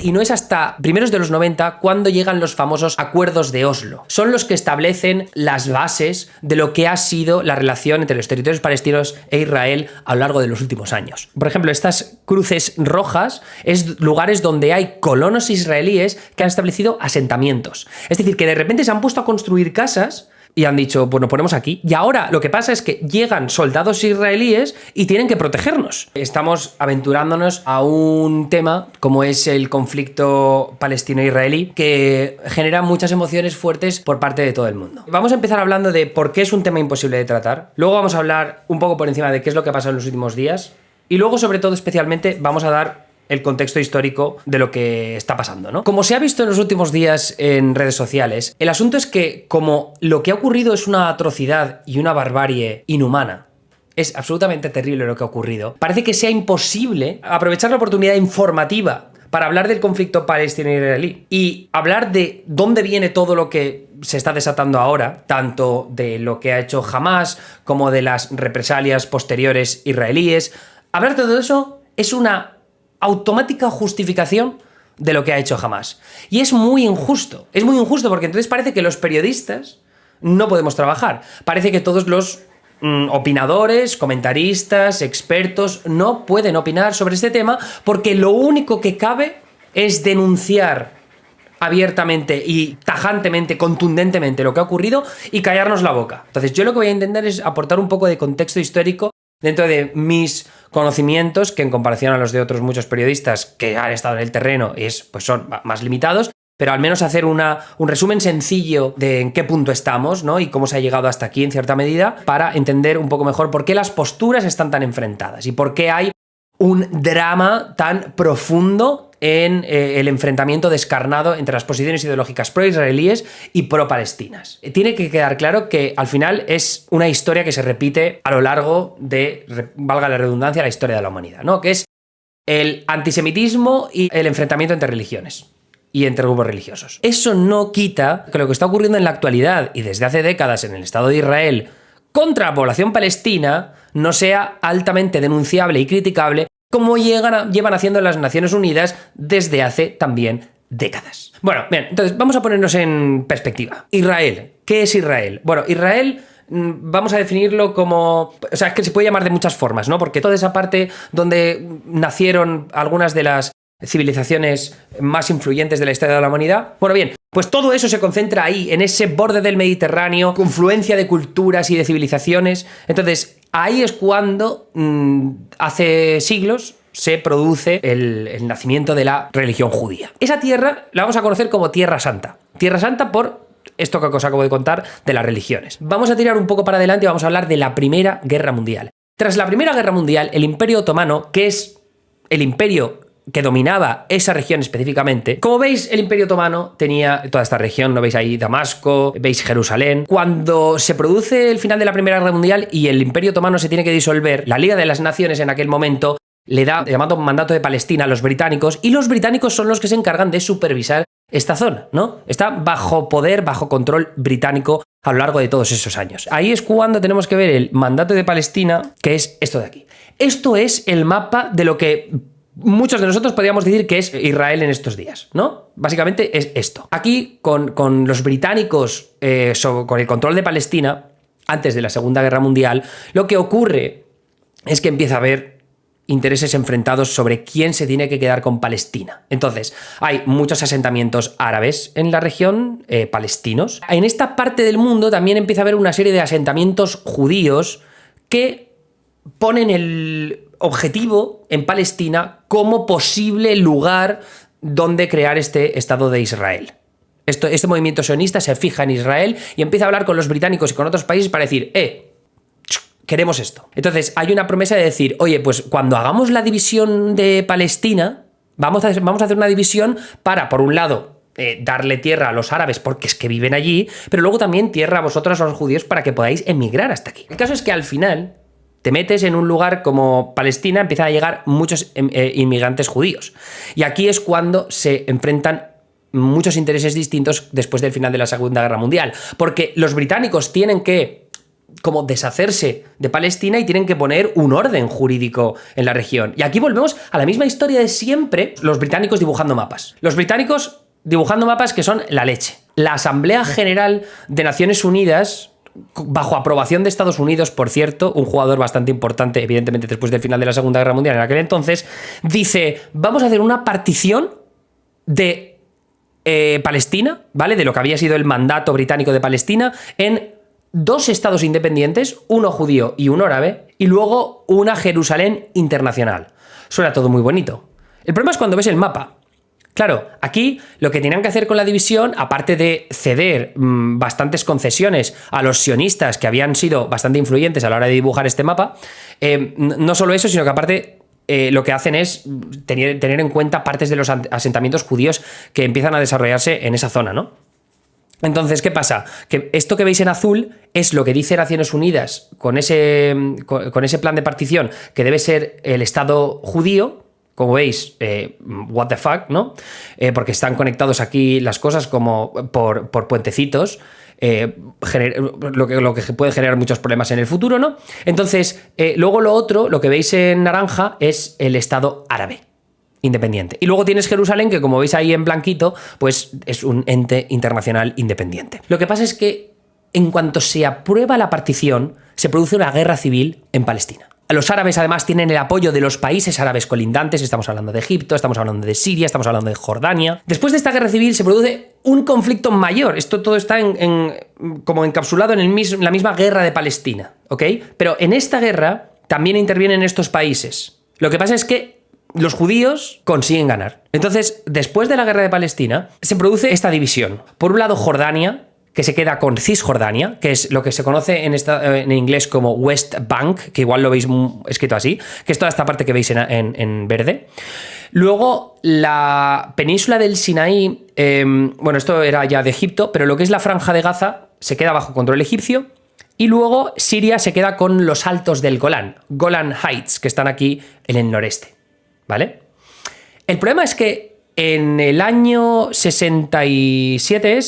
Y no es hasta primeros de los 90 cuando llegan los famosos acuerdos de Oslo. Son los que establecen las bases de lo que ha sido la relación entre los territorios palestinos e Israel a lo largo de los últimos años. Por ejemplo, estas cruces rojas es lugares donde hay colonos israelíes que han establecido asentamientos. Es decir, que de repente se han puesto a construir casas y han dicho, pues nos ponemos aquí. Y ahora lo que pasa es que llegan soldados israelíes y tienen que protegernos. Estamos aventurándonos a un tema como es el conflicto palestino-israelí, que genera muchas emociones fuertes por parte de todo el mundo. Vamos a empezar hablando de por qué es un tema imposible de tratar. Luego vamos a hablar un poco por encima de qué es lo que ha pasado en los últimos días. Y luego, sobre todo, especialmente, vamos a dar el contexto histórico de lo que está pasando, ¿no? Como se ha visto en los últimos días en redes sociales, el asunto es que como lo que ha ocurrido es una atrocidad y una barbarie inhumana, es absolutamente terrible lo que ha ocurrido, parece que sea imposible aprovechar la oportunidad informativa para hablar del conflicto palestino-israelí y hablar de dónde viene todo lo que se está desatando ahora, tanto de lo que ha hecho Hamás como de las represalias posteriores israelíes. Hablar de todo eso es una automática justificación de lo que ha hecho Hamás. Y es muy injusto. Es muy injusto porque entonces parece que los periodistas no podemos trabajar. Parece que todos los opinadores, comentaristas, expertos no pueden opinar sobre este tema porque lo único que cabe es denunciar abiertamente y tajantemente, contundentemente lo que ha ocurrido y callarnos la boca. Entonces yo lo que voy a intentar es aportar un poco de contexto histórico dentro de mis conocimientos, que en comparación a los de otros muchos periodistas que han estado en el terreno pues son más limitados, pero al menos hacer un resumen sencillo de en qué punto estamos, ¿no? Y cómo se ha llegado hasta aquí en cierta medida, para entender un poco mejor por qué las posturas están tan enfrentadas y por qué hay un drama tan profundo en el enfrentamiento descarnado entre las posiciones ideológicas pro-israelíes y pro-palestinas. Tiene que quedar claro que al final es una historia que se repite a lo largo de, valga la redundancia, la historia de la humanidad, ¿no? Que es el antisemitismo y el enfrentamiento entre religiones y entre grupos religiosos. Eso no quita que lo que está ocurriendo en la actualidad y desde hace décadas en el Estado de Israel contra la población palestina no sea altamente denunciable y criticable como llevan haciendo las Naciones Unidas desde hace también décadas. Bueno, bien, entonces vamos a ponernos en perspectiva. Israel. ¿Qué es Israel? Bueno, Israel vamos a definirlo como... O sea, es que se puede llamar de muchas formas, ¿no? Porque toda esa parte donde nacieron algunas de las civilizaciones más influyentes de la historia de la humanidad. Bueno, bien, pues todo eso se concentra ahí, en ese borde del Mediterráneo, confluencia de culturas y de civilizaciones. Entonces, ahí es cuando, hace siglos, se produce el nacimiento de la religión judía. Esa tierra la vamos a conocer como Tierra Santa. Tierra Santa por esto que os acabo de contar de las religiones. Vamos a tirar un poco para adelante y vamos a hablar de la Primera Guerra Mundial. Tras la Primera Guerra Mundial, el Imperio Otomano, que es el imperio que dominaba esa región específicamente. Como veis, el Imperio Otomano tenía toda esta región, ¿no veis ahí Damasco, veis Jerusalén? Cuando se produce el final de la Primera Guerra Mundial y el Imperio Otomano se tiene que disolver, la Liga de las Naciones en aquel momento le da llamado mandato de Palestina a los británicos, y los británicos son los que se encargan de supervisar esta zona, ¿no? Está bajo poder, bajo control británico a lo largo de todos esos años. Ahí es cuando tenemos que ver el mandato de Palestina, que es esto de aquí. Esto es el mapa de lo que muchos de nosotros podríamos decir que es Israel en estos días, ¿no? Básicamente es esto. Aquí, con los británicos, con el control de Palestina, antes de la Segunda Guerra Mundial, lo que ocurre es que empieza a haber intereses enfrentados sobre quién se tiene que quedar con Palestina. Entonces, hay muchos asentamientos árabes en la región, palestinos. En esta parte del mundo también empieza a haber una serie de asentamientos judíos que ponen el objetivo en Palestina como posible lugar donde crear este Estado de Israel. Este movimiento sionista se fija en Israel y empieza a hablar con los británicos y con otros países para decir, queremos esto. Entonces hay una promesa de decir, oye, pues cuando hagamos la división de Palestina, vamos a hacer una división para, por un lado, darle tierra a los árabes porque es que viven allí, pero luego también tierra a vosotros, a los judíos, para que podáis emigrar hasta aquí. El caso es que al final te metes en un lugar como Palestina, empiezan a llegar muchos inmigrantes judíos. Y aquí es cuando se enfrentan muchos intereses distintos después del final de la Segunda Guerra Mundial. Porque los británicos tienen que como deshacerse de Palestina y tienen que poner un orden jurídico en la región. Y aquí volvemos a la misma historia de siempre, los británicos dibujando mapas. Los británicos dibujando mapas que son la leche. La Asamblea General de Naciones Unidas, bajo aprobación de Estados Unidos, por cierto, un jugador bastante importante, evidentemente después del final de la Segunda Guerra Mundial en aquel entonces, dice, vamos a hacer una partición de Palestina, ¿vale? De lo que había sido el mandato británico de Palestina, en 2 estados independientes, uno judío y uno árabe, y luego una Jerusalén internacional. Suena todo muy bonito. El problema es cuando ves el mapa. Claro, aquí lo que tenían que hacer con la división, aparte de ceder bastantes concesiones a los sionistas que habían sido bastante influyentes a la hora de dibujar este mapa, no solo eso, sino que aparte lo que hacen es tener en cuenta partes de los asentamientos judíos que empiezan a desarrollarse en esa zona, ¿no? Entonces, ¿qué pasa? Que esto que veis en azul es lo que dice Naciones Unidas con ese plan de partición, que debe ser el Estado judío. Como veis, what the fuck, ¿no? Porque están conectados aquí las cosas como por puentecitos, lo que puede generar muchos problemas en el futuro, ¿no? Entonces, luego lo otro, lo que veis en naranja, es el Estado árabe independiente. Y luego tienes Jerusalén, que como veis ahí en blanquito, pues es un ente internacional independiente. Lo que pasa es que en cuanto se aprueba la partición, se produce una guerra civil en Palestina. Los árabes además tienen el apoyo de los países árabes colindantes, estamos hablando de Egipto, estamos hablando de Siria, estamos hablando de Jordania. Después de esta guerra civil se produce un conflicto mayor, esto todo está como encapsulado en la misma guerra de Palestina, ¿ok? Pero en esta guerra también intervienen estos países. Lo que pasa es que los judíos consiguen ganar. Entonces, después de la guerra de Palestina, se produce esta división. Por un lado, Jordania, que se queda con Cisjordania, que es lo que se conoce en inglés como West Bank, que igual lo veis escrito así, que es toda esta parte que veis en verde. Luego, la península del Sinaí, bueno, esto era ya de Egipto, pero lo que es la Franja de Gaza se queda bajo control egipcio. Y luego Siria se queda con los altos del Golán, Golan Heights, que están aquí en el noreste, ¿vale? El problema es que en el año 67,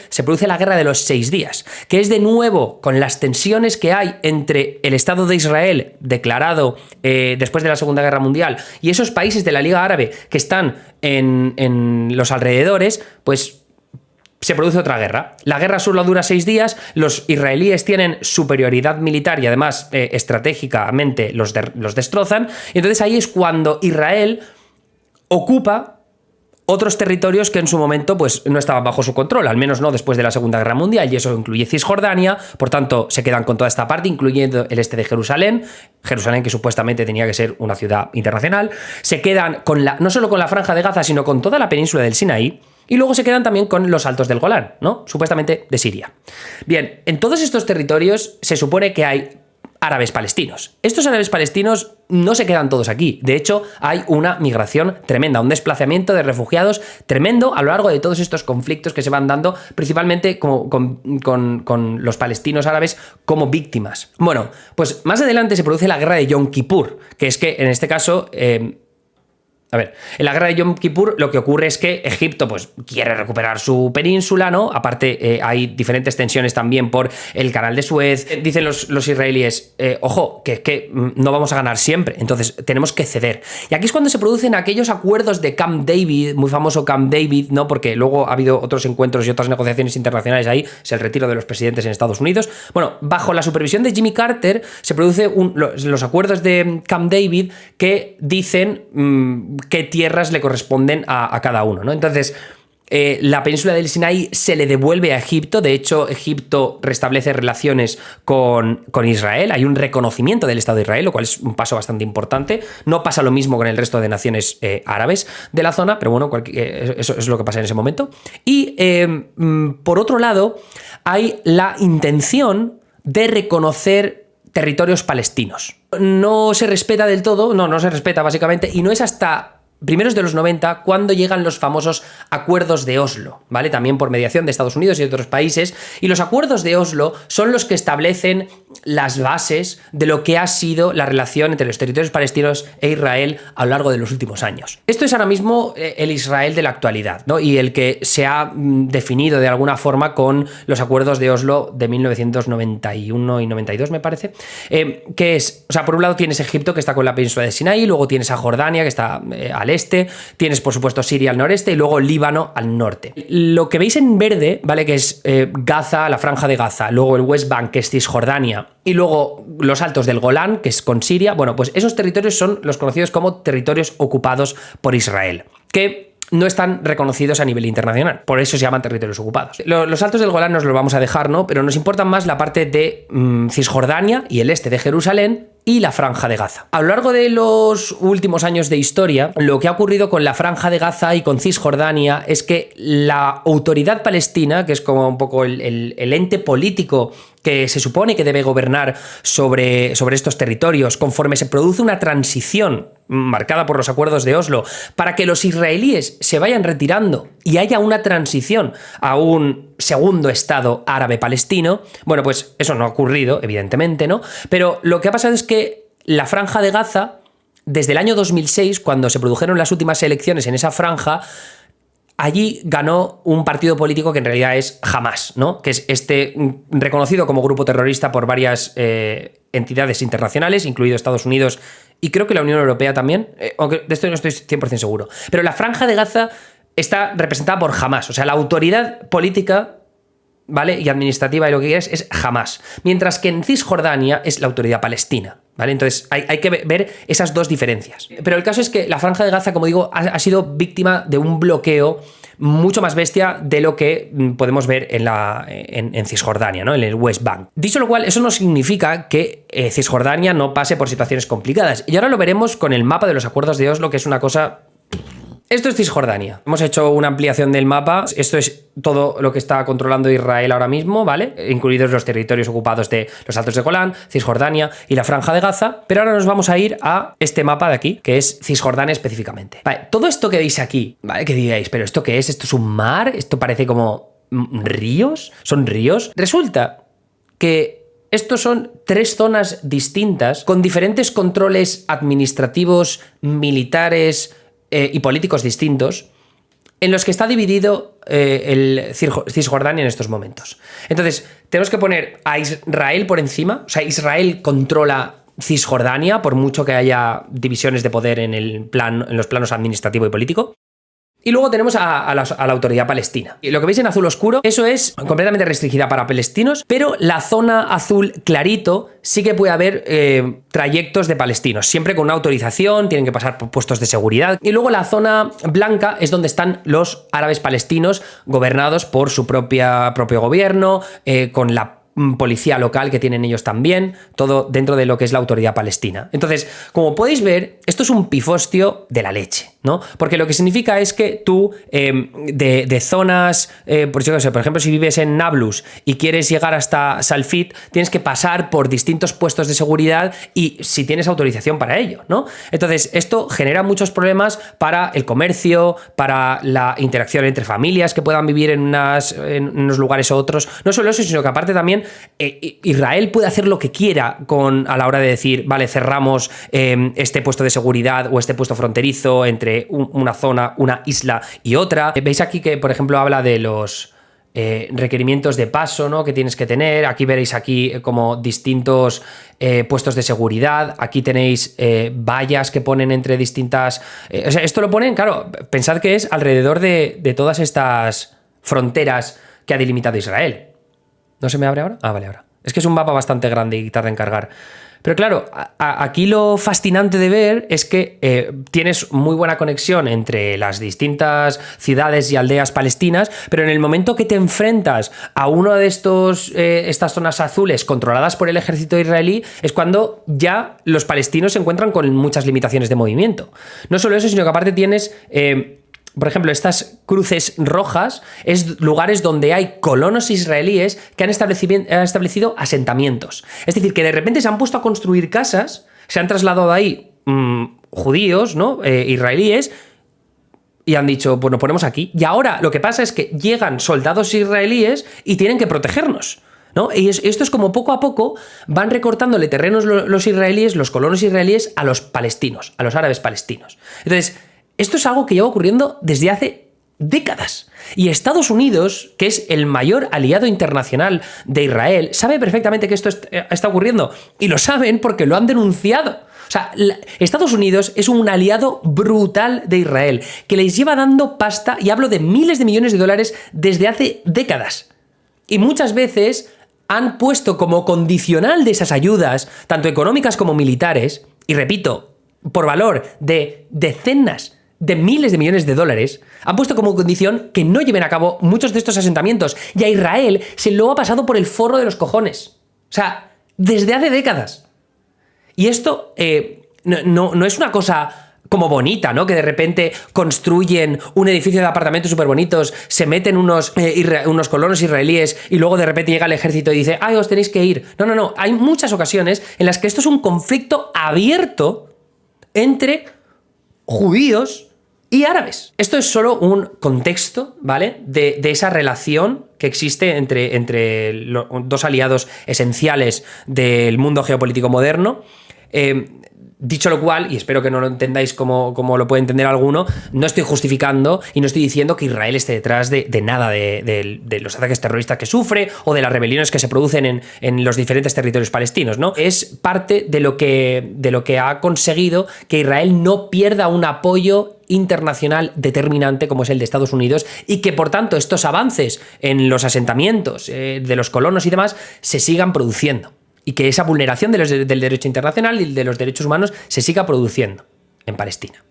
se produce la Guerra de los 6 días, que es de nuevo con las tensiones que hay entre el Estado de Israel, declarado después de la Segunda Guerra Mundial, y esos países de la Liga Árabe que están en los alrededores, pues se produce otra guerra. La guerra solo dura 6 días, los israelíes tienen superioridad militar y además estratégicamente los destrozan, y entonces ahí es cuando Israel ocupa otros territorios que en su momento pues, no estaban bajo su control, al menos no después de la Segunda Guerra Mundial, y eso incluye Cisjordania, por tanto se quedan con toda esta parte, incluyendo el este de Jerusalén, que supuestamente tenía que ser una ciudad internacional, se quedan no solo con la Franja de Gaza, sino con toda la península del Sinaí, y luego se quedan también con los altos del Golán, ¿no? Supuestamente de Siria. Bien, en todos estos territorios se supone que hay árabes palestinos. Estos árabes palestinos no se quedan todos aquí. De hecho, hay una migración tremenda, un desplazamiento de refugiados tremendo a lo largo de todos estos conflictos que se van dando, principalmente con los palestinos árabes como víctimas. Bueno, pues más adelante se produce la guerra de Yom Kippur, que es que en este caso A ver, en la guerra de Yom Kippur lo que ocurre es que Egipto pues quiere recuperar su península, ¿no? Aparte hay diferentes tensiones también por el canal de Suez. Dicen los israelíes, ojo, que no vamos a ganar siempre, entonces tenemos que ceder. Y aquí es cuando se producen aquellos acuerdos de Camp David, muy famoso Camp David, ¿no? Porque luego ha habido otros encuentros y otras negociaciones internacionales ahí, es el retiro de los presidentes en Estados Unidos. Bueno, bajo la supervisión de Jimmy Carter se producen los acuerdos de Camp David que dicen qué tierras le corresponden a cada uno, ¿no? Entonces, la península del Sinaí se le devuelve a Egipto. De hecho, Egipto restablece relaciones con Israel. Hay un reconocimiento del Estado de Israel, lo cual es un paso bastante importante. No pasa lo mismo con el resto de naciones árabes de la zona, pero bueno, eso es lo que pasa en ese momento. Y, por otro lado, hay la intención de reconocer territorios palestinos. No se respeta del todo, no se respeta básicamente, y no es hasta primeros de los 90, cuando llegan los famosos acuerdos de Oslo, ¿vale? También por mediación de Estados Unidos y de otros países. Y los acuerdos de Oslo son los que establecen las bases de lo que ha sido la relación entre los territorios palestinos e Israel a lo largo de los últimos años. Esto es ahora mismo el Israel de la actualidad, ¿no? Y el que se ha definido de alguna forma con los acuerdos de Oslo de 1991 y 92, me parece. Que es, o sea, por un lado tienes Egipto, que está con la península de Sinaí, luego tienes a Jordania, que está al este, tienes por supuesto Siria al noreste y luego Líbano al norte. Lo que veis en verde, ¿vale? Que es Gaza, la franja de Gaza, luego el West Bank, que es Cisjordania, y luego los altos del Golán, que es con Siria. Bueno, pues esos territorios son los conocidos como territorios ocupados por Israel, que no están reconocidos a nivel internacional, por eso se llaman territorios ocupados. Los altos del Golán nos los vamos a dejar, ¿no? Pero nos importa más la parte de Cisjordania y el este de Jerusalén y la franja de Gaza. A lo largo de los últimos años de historia, lo que ha ocurrido con la franja de Gaza y con Cisjordania es que la autoridad palestina, que es como un poco el ente político que se supone que debe gobernar sobre estos territorios, conforme se produce una transición marcada por los acuerdos de Oslo, para que los israelíes se vayan retirando y haya una transición a un segundo Estado árabe-palestino, bueno, pues eso no ha ocurrido, evidentemente, ¿no? Pero lo que ha pasado es que la franja de Gaza, desde el año 2006, cuando se produjeron las últimas elecciones en esa franja, allí ganó un partido político que en realidad es Hamás, ¿no? Que es reconocido como grupo terrorista por varias entidades internacionales, incluido Estados Unidos y creo que la Unión Europea también, aunque de esto no estoy 100% seguro. Pero la franja de Gaza está representada por Hamás, o sea, la autoridad política, ¿vale? Y administrativa y lo que quieras es Hamás, mientras que en Cisjordania es la autoridad palestina, ¿vale? Entonces hay que ver esas dos diferencias. Pero el caso es que la franja de Gaza, como digo, ha sido víctima de un bloqueo mucho más bestia de lo que podemos ver en Cisjordania, ¿no? En el West Bank. Dicho lo cual, eso no significa que Cisjordania no pase por situaciones complicadas. Y ahora lo veremos con el mapa de los acuerdos de Oslo, que es una cosa... Esto es Cisjordania. Hemos hecho una ampliación del mapa. Esto es todo lo que está controlando Israel ahora mismo, ¿vale? Incluidos los territorios ocupados de los Altos de Golán, Cisjordania y la Franja de Gaza. Pero ahora nos vamos a ir a este mapa de aquí, que es Cisjordania específicamente. Vale, todo esto que veis aquí, ¿vale? Que digáis, ¿pero esto qué es? ¿Esto es un mar? ¿Esto parece como ríos? ¿Son ríos? Resulta que estos son 3 zonas distintas con diferentes controles administrativos, militares y políticos distintos, en los que está dividido el Cisjordania en estos momentos. Entonces, tenemos que poner a Israel por encima, o sea, Israel controla Cisjordania, por mucho que haya divisiones de poder en los planos administrativo y político. Y luego tenemos a la autoridad palestina. Y lo que veis en azul oscuro, eso es completamente restringida para palestinos, pero la zona azul clarito sí que puede haber trayectos de palestinos, siempre con una autorización, tienen que pasar por puestos de seguridad. Y luego la zona blanca es donde están los árabes palestinos gobernados por su propio gobierno, con la policía local que tienen ellos también, todo dentro de lo que es la autoridad palestina. Entonces, como podéis ver, esto es un pifostio de la leche, ¿no? Porque lo que significa es que tú, de zonas, por ejemplo, si vives en Nablus y quieres llegar hasta Salfit, tienes que pasar por distintos puestos de seguridad y si tienes autorización para ello, ¿no? Entonces, esto genera muchos problemas para el comercio, para la interacción entre familias que puedan vivir en unos lugares u otros. No solo eso, sino que aparte también Israel puede hacer lo que quiera a la hora de decir, vale, cerramos este puesto de seguridad o este puesto fronterizo entre una zona, una isla y otra. Veis aquí que, por ejemplo, habla de los requerimientos de paso, ¿no?, que tienes que tener. Aquí veréis aquí como distintos puestos de seguridad. Aquí tenéis vallas que ponen entre distintas... o sea, esto lo ponen, claro, pensad que es alrededor de todas estas fronteras que ha delimitado Israel. ¿No se me abre ahora? Ah, vale, ahora. Es que es un mapa bastante grande y tarda en cargar. Pero claro, aquí lo fascinante de ver es que tienes muy buena conexión entre las distintas ciudades y aldeas palestinas, pero en el momento que te enfrentas a uno de estas zonas azules controladas por el ejército israelí, es cuando ya los palestinos se encuentran con muchas limitaciones de movimiento. No solo eso, sino que aparte tienes... por ejemplo, estas cruces rojas es lugares donde hay colonos israelíes que han establecido asentamientos. Es decir, que de repente se han puesto a construir casas, se han trasladado ahí judíos, ¿no?, israelíes, y han dicho, pues nos ponemos aquí. Y ahora lo que pasa es que llegan soldados israelíes y tienen que protegernos, ¿no? Y esto es como poco a poco van recortándole terrenos los israelíes, los colonos israelíes, a los palestinos, a los árabes palestinos. Entonces, esto es algo que lleva ocurriendo desde hace décadas. Y Estados Unidos, que es el mayor aliado internacional de Israel, sabe perfectamente que esto está ocurriendo. Y lo saben porque lo han denunciado. O sea, Estados Unidos es un aliado brutal de Israel, que les lleva dando pasta, y hablo de miles de millones de dólares, desde hace décadas. Y muchas veces han puesto como condicional de esas ayudas, tanto económicas como militares, y repito, por valor de decenas de miles de millones de dólares, han puesto como condición que no lleven a cabo muchos de estos asentamientos. Y a Israel se lo ha pasado por el forro de los cojones. O sea, desde hace décadas. Y esto no es una cosa como bonita, ¿no? Que de repente construyen un edificio de apartamentos súper bonitos, se meten unos colonos israelíes y luego de repente llega el ejército y dice, ¡ay, os tenéis que ir! No. Hay muchas ocasiones en las que esto es un conflicto abierto entre judíos y árabes. Esto es solo un contexto, ¿vale? De esa relación que existe entre los dos aliados esenciales del mundo geopolítico moderno. Dicho lo cual, y espero que no lo entendáis como lo puede entender alguno, no estoy justificando y no estoy diciendo que Israel esté detrás de nada de los ataques terroristas que sufre o de las rebeliones que se producen en los diferentes territorios palestinos, ¿no? Es parte de lo que ha conseguido que Israel no pierda un apoyo internacional determinante como es el de Estados Unidos, y que por tanto estos avances en los asentamientos de los colonos y demás se sigan produciendo. Y que esa vulneración del derecho internacional y de los derechos humanos se siga produciendo en Palestina.